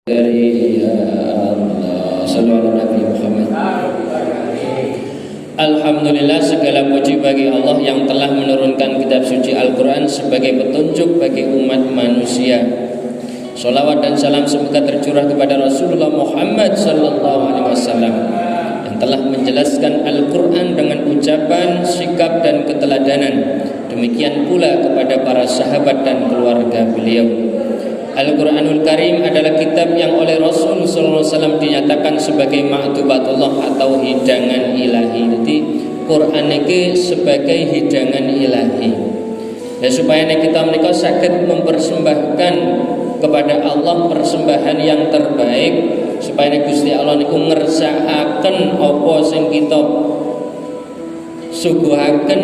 Ya Allah, sallallahu Nabi Muhammad. Alhamdulillah, segala puji bagi Allah yang telah menurunkan kitab suci Al-Quran sebagai petunjuk bagi umat manusia. Sholawat dan salam semoga tercurah kepada Rasulullah Muhammad sallallahu alaihi wasallam yang telah menjelaskan Al-Quran dengan ucapan, sikap dan keteladanan. Demikian pula kepada para sahabat dan keluarga beliau. Al-Quranul Karim adalah kitab yang oleh Rasul sallallahu alaihi wasallam dinyatakan sebagai ma'dubatullah atau hidangan ilahi. Jadi Quran ini sebagai hidangan ilahi. Ya, supaya kita menika saged mempersembahkan kepada Allah persembahan yang terbaik, supaya Gusti Allah niku ngersakaken apa sing kita suguhaken.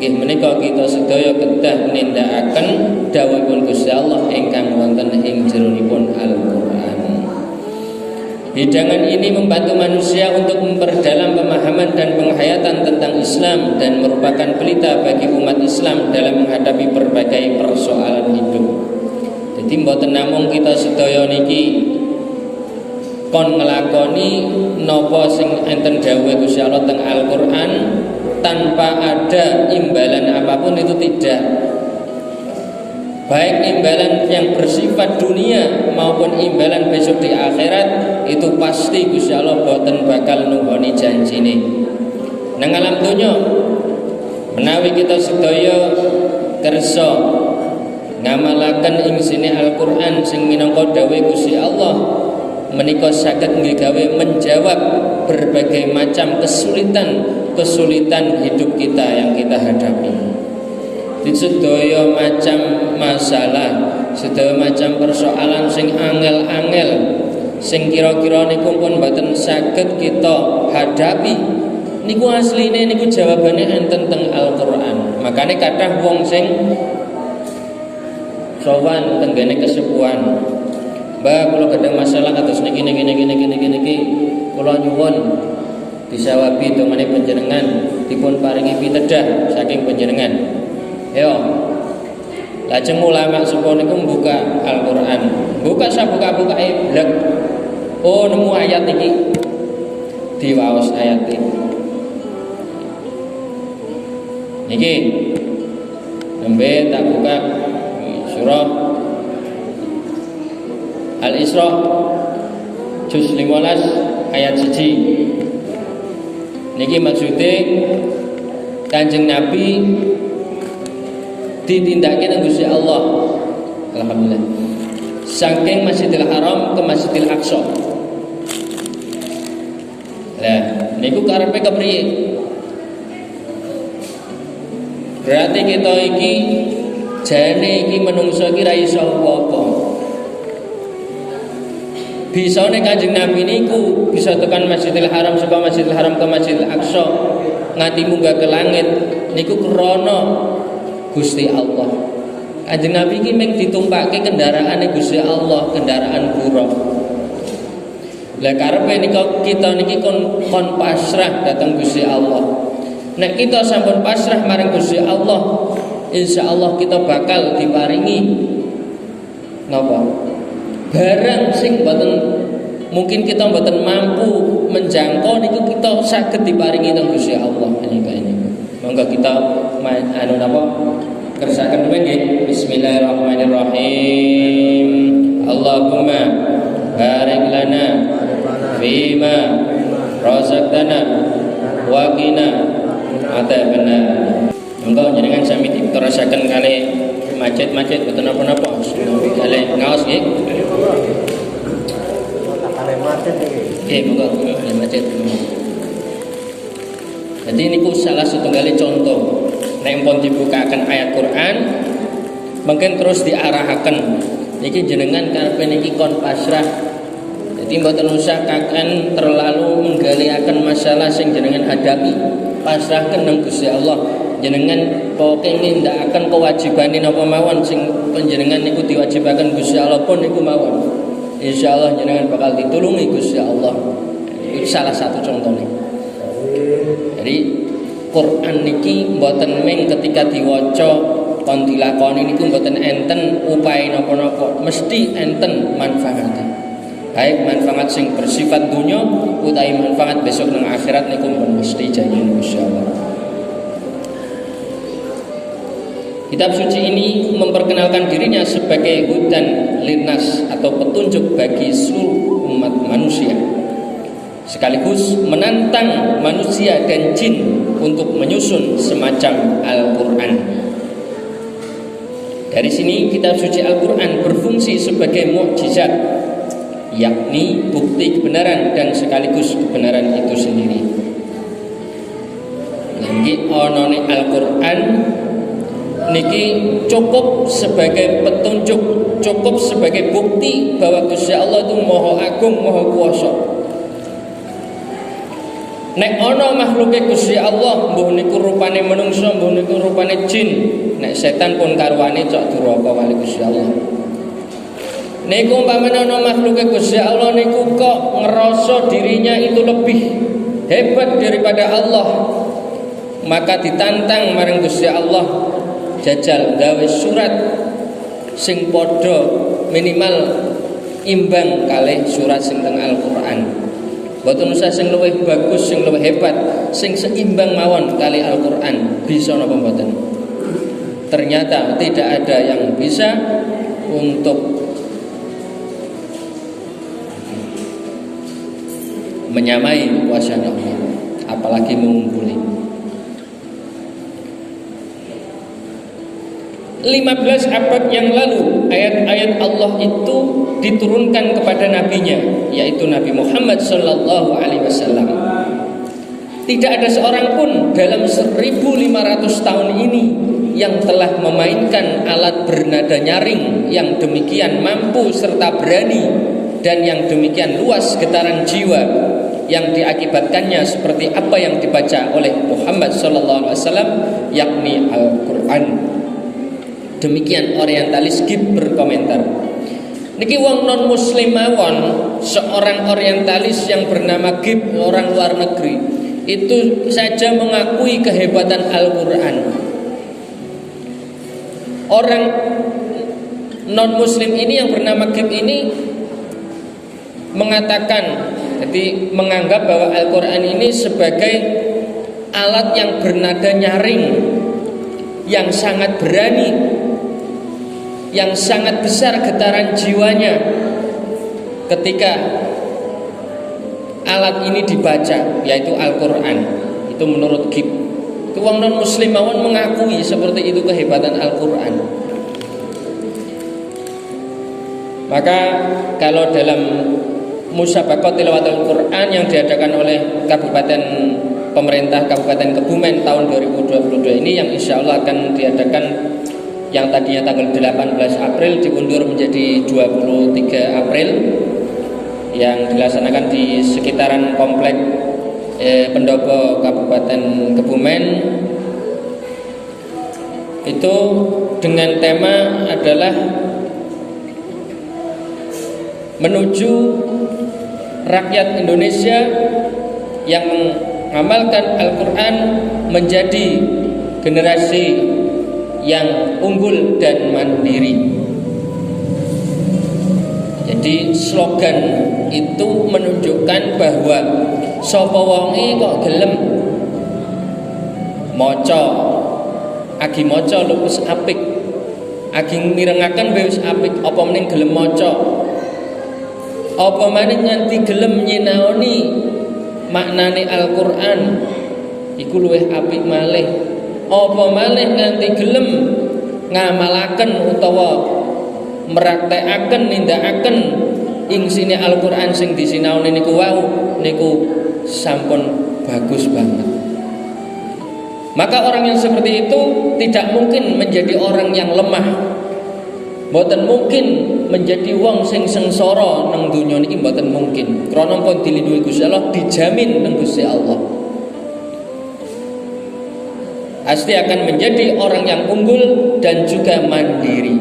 Nggih menika kita sedaya kedah nindakaken dawuhipun Gusti Allah ingkang wonten ing jeronipun Al-Qur'an. Hidangan ini membantu manusia untuk memperdalam pemahaman dan penghayatan tentang Islam dan merupakan pelita bagi umat Islam dalam menghadapi berbagai persoalan hidup. Jadi mboten namung kita sedaya niki kon nglakoni napa sing enten dawuh Gusti Allah teng Al-Qur'an tanpa ada imbalan apapun, itu tidak. Baik imbalan yang bersifat dunia maupun imbalan besok di akhirat, itu pasti Gusti Allah boten bakal nuhoni janjine. Nang alam donya menawi kita sedaya kersa ngamalaken ing sini Al-Qur'an sing minangka dawuh Gusti Allah, menika saged nggawe menjawab berbagai macam kesulitan hidup kita yang kita hadapi. Di sedaya macam masalah, sedaya macam persoalan sing angel-angel, sing kira-kira niku pun mboten saged kita hadapi, niku asline niku jawabane enten teng Al-Qur'an. Makane kathah wong sing sowan tenggene kesepuhan, Mbak, kalau ada masalah atas niki kula nyuwun disawabi domane panjenengan dipun paringi pitedah saking panjenengan. Yo. Lajeng ulama sepuh niku mbuka Al-Qur'an. Buka sabuka-bukae blek. Oh, nemu ayat iki. Diwaos ayat iki. Niki nembe tak buka surah Al-Isra juz 15 ayat 1. Niki maksudnya Kanjeng Nabi ditindakake nang Gusti Allah. Alhamdulillah. Saking Masjidil Haram ke Masjidil Aqsa. Lah, niku karepe kepriye? Berarti kita iki jane iki menungso iki ra iso apa-apa. Bisa nek Kanjeng Nabi niku bisa tekan Masjidil Haram saka Masjidil Haram ke Masjidil Aqsa nganti munggah ke langit niku krana Gusti Allah. Kanjeng Nabi iki mung ditumpake kendaraane Gusti Allah, kendaraan buruk. Lah karepe nika kita niki kon pasrah dateng Gusti Allah. Nek kita sampun pasrah marang Gusti Allah, insyaallah kita bakal diparingi napa? Barang sing mboten mungkin kita mboten mampu menjangkau niku kita saged diparingi teng Gusti Allah menika ini. Monggo kita anu napa kersakaken nggih. Bismillahirrahmanirrahim. Allahumma barik lana fima razaqtana wa qina adzabannar. Monggo jenengan sami diterasaken kalih macet-macet betul napa-napa. Kalih ngaos nggih. Monggo macet. Jadi niku salah setunggal contoh. Nek pun dibukakan ayat Quran, mungkin terus diarahaken. Niki jenengan karepe niki kon pasrah. Jadi mboten usah kaken terlalu menggaliaken masalah sing jenengan hadapi. Pasrahken nang Gusti Allah. Jenengan pokoke nindakaken kewajibane napa mawon sing panjenengan niku diwajibaken Gusti Allah pun niku mawon. Insyaallah jenengan bakal ditulungi Gusti Allah. Itu salah satu contohnya. Jadi Quran niki mboten mung ketika diwaca kon dilakoni niku mboten enten upahe napa-napa, mesti enten manfaate. baik manfaat sing bersifat dunya utawi manfaat besok nang akhirat niku mesti janji insyaallah. Kitab suci ini memperkenalkan dirinya sebagai hudan linnas atau petunjuk bagi seluruh umat manusia, sekaligus menantang manusia dan jin untuk menyusun semacam Al-Quran. Dari sini kitab suci Al-Quran berfungsi sebagai mukjizat, yakni bukti kebenaran dan sekaligus kebenaran itu sendiri. Niki onone Al-Quran niki cukup sebagai petunjuk, cukup sebagai bukti bahwa Gusti Allah itu Maha Agung, Maha Kuwasa. Nek ana makhluke Gusti Allah, mbuh niku rupane manungsa, mbuh niku rupane jin, nek setan pun karuane cok duraka kali Gusti Allah. Niku umpamane ana makhluke Gusti Allah niku kok ngerasa dirinya itu lebih hebat daripada Allah, maka ditantang marang Gusti Allah, jajal gawe surat sing padha minimal imbang kalih surat sing teng Al-Qur'an. Mboten usah sing luwih bagus, sing luwih hebat, sing seimbang mawon kalih Al-Qur'an. Bisa napa mboten? Ternyata tidak ada yang bisa untuk menyamai kuasa Allah, apalagi mengungguli. 15 abad yang lalu ayat-ayat Allah itu diturunkan kepada nabinya, yaitu Nabi Muhammad sallallahu alaihi wasallam. Tidak ada seorang pun dalam 1500 tahun ini yang telah memainkan alat bernada nyaring yang demikian mampu serta berani dan yang demikian luas getaran jiwa yang diakibatkannya seperti apa yang dibaca oleh Muhammad sallallahu alaihi wasallam, yakni Al-Qur'an. Demikian orientalis Gibb berkomentar. Niki wong non muslim mawon, seorang orientalis yang bernama Gibb, orang luar negeri, itu saja mengakui kehebatan Al-Quran. Orang non muslim ini yang bernama Gibb ini mengatakan, jadi menganggap bahwa Al-Quran ini sebagai alat yang bernada nyaring, yang sangat berani, yang sangat besar getaran jiwanya ketika alat ini dibaca, yaitu Al-Quran. Itu menurut Gibb. Itu wong non muslim mawon mengakui seperti itu kehebatan Al-Quran. Maka kalau dalam musabaqah tilawatul Quran yang diadakan oleh Kabupaten pemerintah Kabupaten Kebumen tahun 2022 ini, yang insya Allah akan diadakan, yang tadinya tanggal 18 April diundur menjadi 23 April, yang dilaksanakan di sekitaran komplek pendopo Kabupaten Kebumen. Itu dengan tema adalah menuju rakyat Indonesia yang mengamalkan Al-Quran menjadi generasi yang unggul dan mandiri. Jadi slogan itu menunjukkan bahwa sapa wonge kok gelem maca, agi maca lho wis apik, agi mirengaken wis apik, apa meneh gelem maca, apa meneh nganti gelem nyinaoni maknane Al-Qur'an iku luwih apik malih. Apa malih nganti gelem ngamalaken utawa meraktekaken nindakaken ing sine Al-Qur'an sing disinaoni niku wau, niku sampun bagus banget. Maka orang yang seperti itu tidak mungkin menjadi orang yang lemah. Mboten mungkin menjadi wong sing sengsara nang donya niki, mboten mungkin. Krana pun dilindungi Gusti Allah, dijamin nang Gusti Allah. Pasti akan menjadi orang yang unggul dan juga mandiri.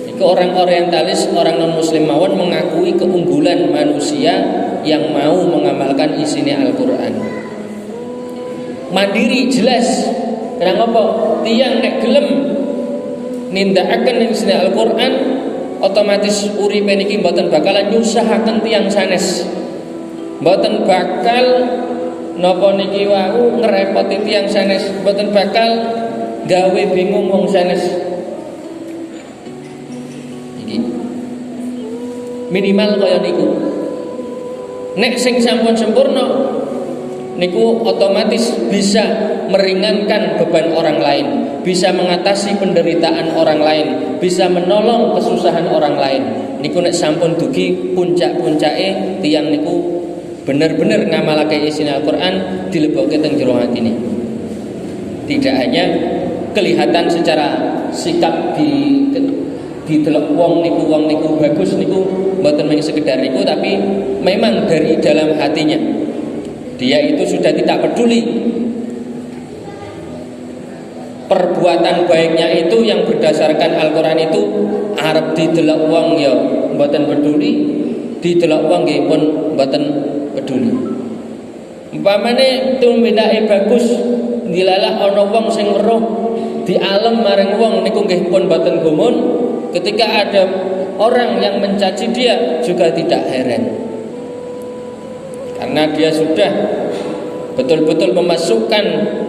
Itu orang orientalis, orang non muslim mawon mengakui keunggulan manusia yang mau mengamalkan isinya Al-Quran. Mandiri jelas. Kenapa? Tiang nek gelem nindakaken isinya Al-Quran otomatis uripe niki mboten bakalan nyusahaken tiyang sanes. Mboten bakal napa niki wau ngrepoti tiyang sanes, mboten bakal gawe bingung wong sanes. Iki minimal kaya niku. Nek sing sampun sempurna niku otomatis bisa meringankan beban orang lain, bisa mengatasi penderitaan orang lain, bisa menolong kesusahan orang lain. Niku nek sampun dugi puncak-puncake tiyang niku bener-bener ngamalake isine Al-Qur'an dilebokke teng jero atine. Tidak hanya kelihatan secara sikap di delok wong niku bagus niku mboten mung sekedar niku, tapi memang dari dalam hatinya dia itu sudah tidak peduli. Perbuatan baiknya itu yang berdasarkan Al-Qur'an itu arep didelok wong ya mboten peduli, didelok wong nggih pun mboten peduli. Umpamane tuminake bagus, dilalah ana wong sing weruh dialem maring wong niku nggih pun mboten gumun. Ketika ada orang yang mencaci dia juga tidak heran, karena dia sudah betul-betul memasukkan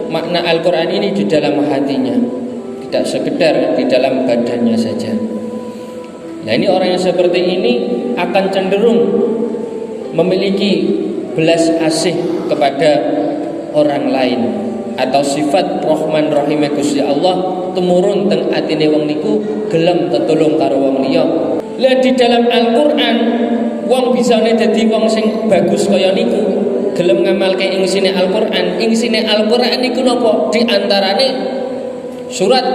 makna Al-Qur'an ini di dalam hatinya, tidak sekedar di dalam badannya saja. Nah, ini orang yang seperti ini akan cenderung memiliki belas asih kepada orang lain, atau sifat Rahman Rahim Gusti Allah tumurun teng atine wong niku gelem tetulung karo wong liya. Lah di dalam Al-Qur'an wong bisane dadi wong sing bagus kaya niku, gelem ngamalke ing sine Al-Qur'an. Ing sine Al-Qur'an niku napa? Di antarane surat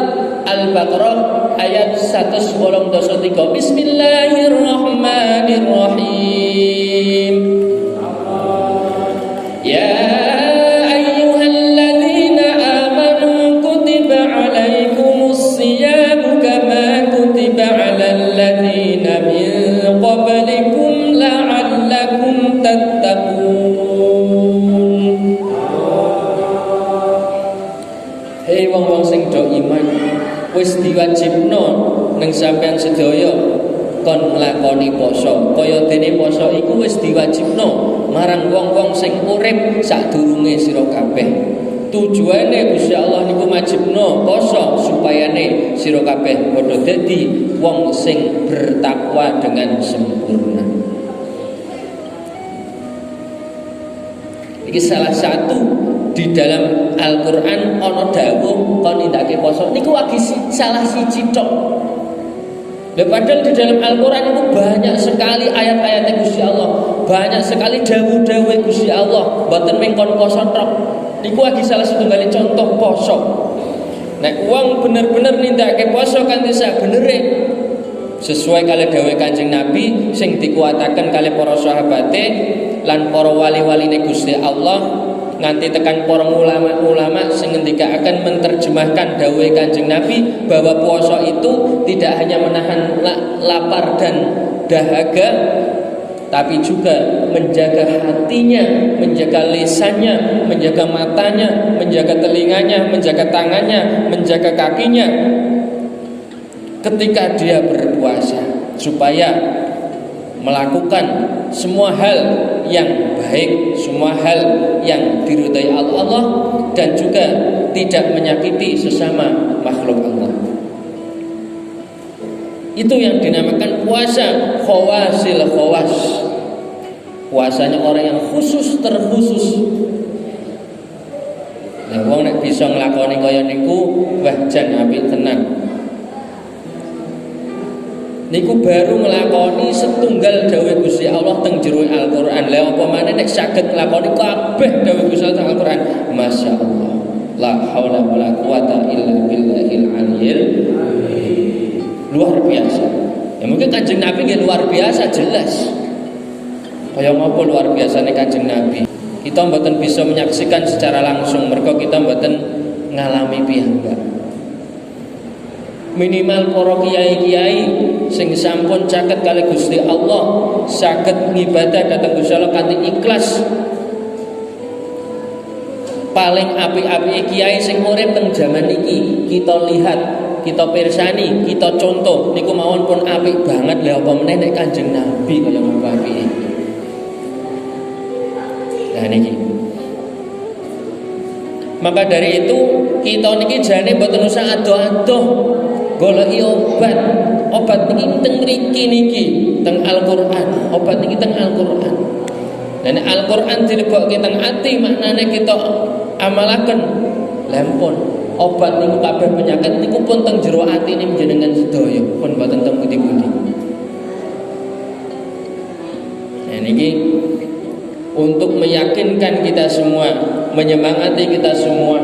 Al-Baqarah ayat 183. Bismillahirrahmanirrahim. Ya qablikum la'allakum tattaqun. Hei wong-wong sing do iman, wis diwajibno ning sampean sedaya kon nglakoni poso. Kaya dene poso iku wis diwajibno marang wong-wong sing urip sadurunge sira kabeh. Tujuane Gusti Allah niku majibno poso supayane sira kabeh padha dadi wong sing bertakwa dengan sempurna. Iki salah satu di dalam Al-Qur'an ana dawuh kon nindakake poso niku lagi salah siji tok. Lah padahal di dalam Al-Qur'an itu banyak sekali ayat-ayat Gusti Allah, banyak sekali dawuh-dawuh Gusti Allah, mboten mung kon poso tok. Niku lagi salah satu kali contoh poso. Nek wong bener-bener nindakake poso kanthi sabenere sesuai kali dawuh Kanjeng Nabi sing dikuataken kali para sahabate lan para wali-waline Gusti Allah, nganti tekan para ulama-ulama sing ngendikaken menerjemahkan dawuh Kanjeng Nabi bahwa puasa itu tidak hanya menahan lapar dan dahaga, tapi juga menjaga hatinya, menjaga lisannya, menjaga matanya, menjaga telinganya, menjaga tangannya, menjaga kakinya ketika dia berpuasa, supaya melakukan semua hal yang baik, semua hal yang diridhai Allah, dan juga tidak menyakiti sesama makhluk Allah. Itu yang dinamakan puasa khawasil khawas. Puasanya orang yang khusus terkhusus. Nah, wong nek bisa nglakoni kaya niku wah jan apik tenan. Niku baru nglakoni setunggal dawuh Gusti Allah teng jero Al-Qur'an. Lah apa maneh nek saged nglakoni kabeh dawuh Gusti Allah teng Al-Qur'an. Masyaallah. La haula wala quwata illa billahil aliyyil luar biasa. Ya mungkin Kanjeng Nabi nggih luar biasa jelas. Kaya ngapa luar biasane Kanjeng Nabi? Kita mboten bisa menyaksikan secara langsung mergo kita mboten ngalami piyambak. Minimal para kiai-kiai sing sampun caket kali Gusti Allah saged ngibadah dhateng Gusti Allah kanthi ikhlas. Paling apik-apike kiai sing urip teng jaman iki kita lihat kita pirsani, kita contoh niku mawon pun apik banget lha apa meneh nek Kanjeng Nabi kaya ngono apike. Nah niki. Maka dari itu kita niki jane mboten usah adoh-adoh goleki obat. Obat niki teng mriki niki, teng Al-Qur'an. Obat niki teng Al-Qur'an. Dan Al-Qur'an dilebokke teng ati maknane kita amalaken. Lampun obat niku kabeh penyakit niku pun teng jero atine njenengan sedaya, pun mboten teng pundi-pundi. Nah niki untuk meyakinkan kita semua, menyemangati kita semua.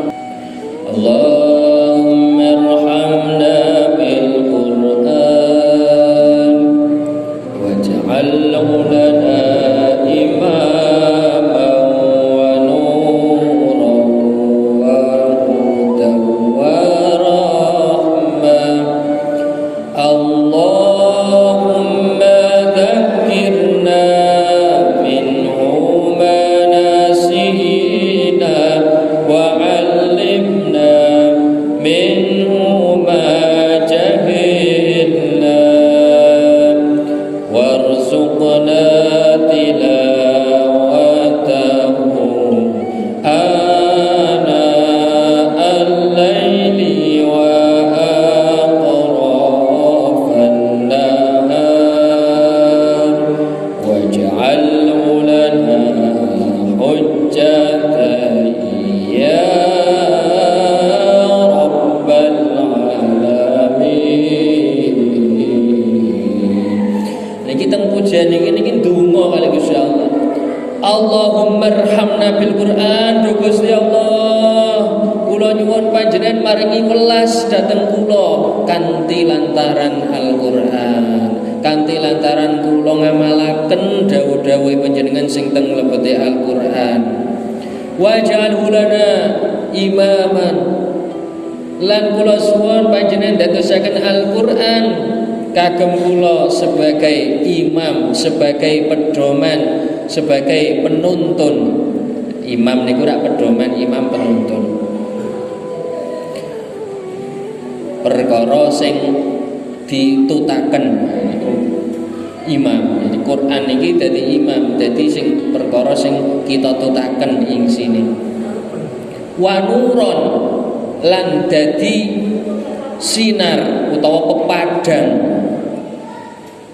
Allahumma arhamna bil Qur'an waj'alhu lana imaman wa nuran wa hudan wa rahmah. Allahumma dzakkirna Allahumma arhamna bil Qur'an. Gusti Allah, kula nyuwun panjenengan maringi welas dhateng kula kanthi lantaran Al-Qur'an, kanthi lantaran kula ngamalaken dawuh-dawuh panjenengan sing teng lebete Al-Qur'an. Waj'alhu lana imaman, lan kula suwun panjenengan dadosaken Al-Qur'an kagem kula sebagai imam, sebagai pedoman, sebagai penuntun. Imam niku rak pedoman, imam penuntun. Perkara sing ditutaken niku imam. Jadi Quran niki dadi imam, dadi sing perkara sing kita tutaken ing sini. Wa nuron, lan dadi sinar utawa pepadang.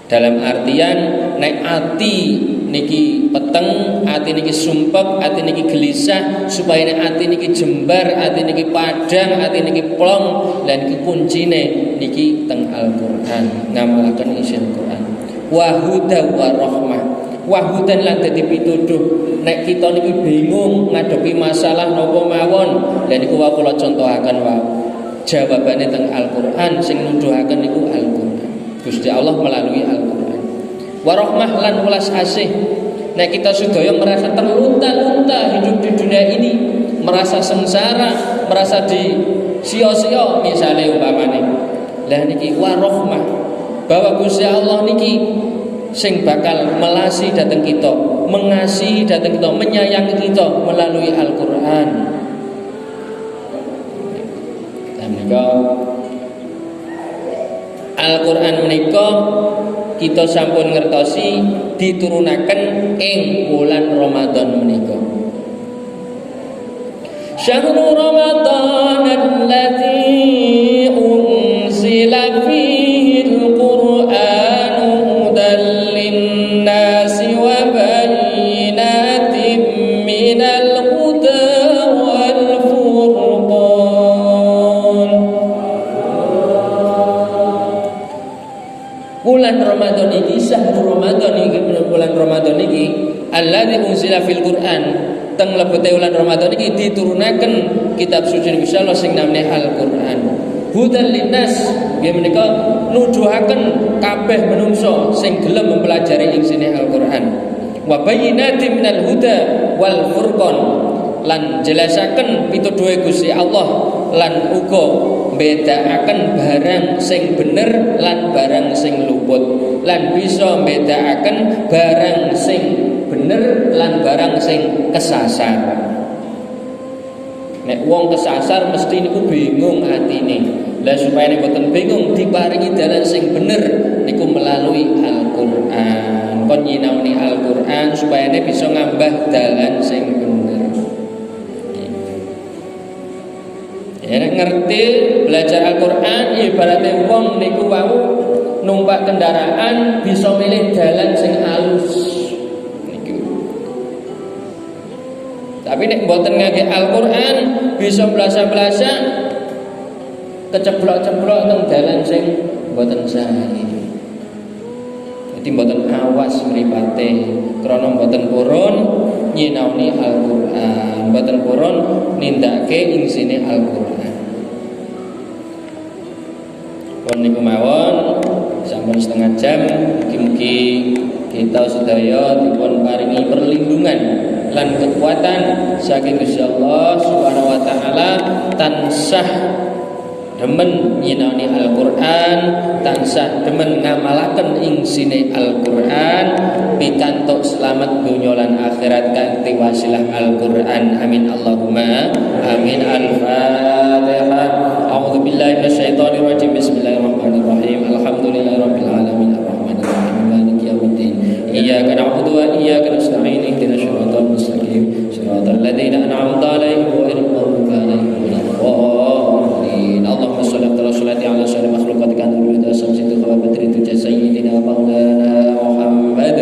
Dalam artian nek ati niki peteng, ati niki sumpek, ati niki gelisah, supaya nek ati niki jembar, ati niki padang, ati niki plong, lan iki kuncine niki teng Al-Qur'an, ngamalaken isi Al-Qur'an. Wa hudan wa rahmah. Wa hudan lan dadi pituduh nek kita niki bingung ngadepi masalah napa mawon, lan niku wae kula contohaken wae. Jawabane teng Al-Qur'an, sing nuduhaken niku Al-Qur'an. Gusti Allah melalui Al-Qur'an. Warahmah lan welas asih. Nek kita sedaya merasa terlunta-lunta hidup di dunia ini, merasa sengsara, merasa di sia-sia misale umpamane. Lah niki warahmah, bahwa Gusti Allah niki sing bakal melasi dhateng kita, mengasihi dhateng kita, menyayangi kita melalui Al-Qur'an. Dan menika Al-Qur'an menika kita sampun ngertosi diturunaken ing wulan Ramadan menika. Syahrul Ramadan alladzi unzila fihi al-Qur'an hudan lin-nasi wa bayyinatin minal huda wal furqan. Bulan Ramadan iki, syahrul Ramadan iki, bulan Ramadan iki alladzi unzila fil Qur'an, teng lebete bulan Ramadan iki diturunaken kitab suci Gusti Allah sing namine Al-Qur'an. Hudan linnas, nggih menika nuduhaken kabeh manungsa sing gelem mempelajari ing sini Al-Qur'an. Wa bayyinatin minal huda wal furqan, lan jelasaken pituduhe Gusti Allah, lan uga mbedakaken barang sing bener lan barang sing luput, lan bisa mbedakaken barang sing bener lan barang sing kesasar. Nek wong kesasar mesti niku bingung atine. Lah supaya nek boten bingung diparingi dalan sing bener niku melalui Al-Qur'an. Kon nyinaoni Al-Qur'an supaya nek bisa ngambah dalan sing bener. Ya nek ngerti belajar Al-Qur'an ibaratnya wong niku wau numpak kendaraan bisa milih dalan sing alus. Tapi nek mboten ngangge Al-Qur'an bisa blasa-blasa keceblok-ceblok teng dalan sing mboten sae. Dadi mboten awas mripate krana mboten purun nyinaoni Al-Qur'an, mboten purun nindakake isine Al-Qur'an. Pun niku mawon sampun setengah jam, mugi-mugi kita sedaya dipun paringi perlindungan lan kekuatan saking Gusti Allah Subhanahu wa taala tansah demen nyinaoni Al-Qur'an, tansah demen ngamalaken ing sine Al-Qur'an pikantuk selamat donya lan akhirat kanthi wasilah Al-Qur'an. Amin Allahumma amin. Al-Fatihah. A'udzu billahi minasyaitonir rajim. Bismillahirrahmanirrahim. Alhamdulillahirabbil alamin arrahmanir rahim maliki yaumiddin. Iyyaka na'budu wa iyyaka nasta'in. Ihdinas siratal mustaqim. Siratal ladzina an'amta 'alaihim ghairil maghdubi 'alaihim waladdallin. Allahumma shalli ala salati ala syarri makhluqatika anna samsitu wa badritu sayyidina wa maulana Muhammad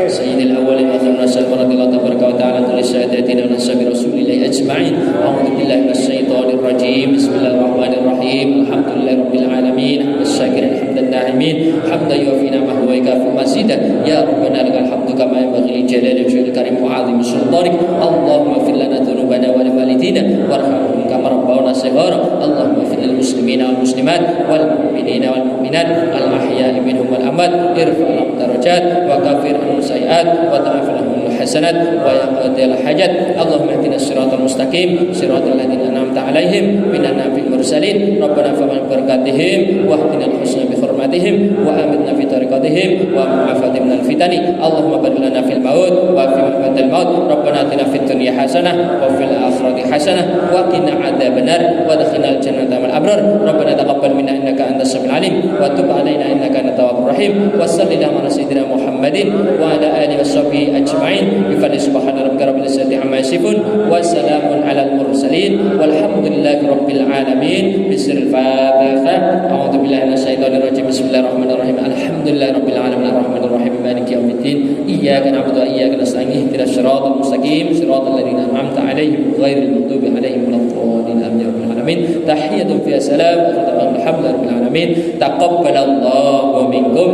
sayyidil awwalin wa akhirin radhiyallahu tabaraka wa ta'ala tulis sayyidatina wa nasabi rasulillahi ajma'in. A'udzu billahi minasyaitonir rajim. Bismillahirrahmanirrahim. Alhamdulillahirabbil alamin. Asy-syakirin hamdan na'imin hamdan yuwafi ni'amahu wa yukafi mazidah. Ya rabbana lakal hamdu kama yanbaghi li jalali wajhikal karim wa 'azimi sultanik. Allahumma ighfir lana dhunubana wa li walidina warhamhum kama rabbawna shighara. Allahumma ighfir lil muslimina wal muslimat wal mu'minina wal mu'minat al ahya'i minhum wal amwat. Irfa' lahum darajat wa kafir anhum sayi'at wa ta'fu lahum hasanat wa yaqdi al hajat. Allahumma ihdinas siratal mustaqim siratal ladzina an'amta 'alaihim minan nabiyyin mursalin. Rabbana faman barakatihim wa hdina husna bi hurmatihim wa amitna fi tariqatihim wa mu'afatina minal fitani. Allahumma barik lana fil maut wa fi ba'dal maut. Rabbana atina fid dunya hasanah wa fil akhirati hasanah wa qina adzabannar wa adkhilnal jannata ma'al abrar. Rabbana taqabbal minna innaka antas samiul alim wa tub 'alaina innaka antat tawwabur rahim. Wa sallallahu ala sayyidina Muhammadin wa ala alihi washabihi ajma'in. Bi fadli subhana rabbika rabbil izzati amma yasifun wa salamun alal mursalin walhamdulillahi rabbil alamin. Bismillahil Fatihah. A'udzu billahi minasyaitonir rajim. Bismillahirrahmanirrahim. Alhamdulillahi rabbil alamin arrahmanir rahim maliki yaumiddin. Iyyaka na'budu wa iyyaka nasta'in. Ihdinas siratal mustaqim siratal ladzina an'amta 'alaihim ghairil maghdubi 'alaihim waladdallin. Amin ya rabbal alamin. Tahiyyatun fiha salam wa alhamdulillahi rabbil alamin. Taqabbalallahu minkum.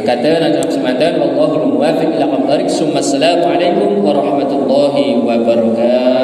Kata dalam semantan wallahul muwaffiq ila aqwamit thariq. Assalamualaikum warahmatullahi wabarakatuh.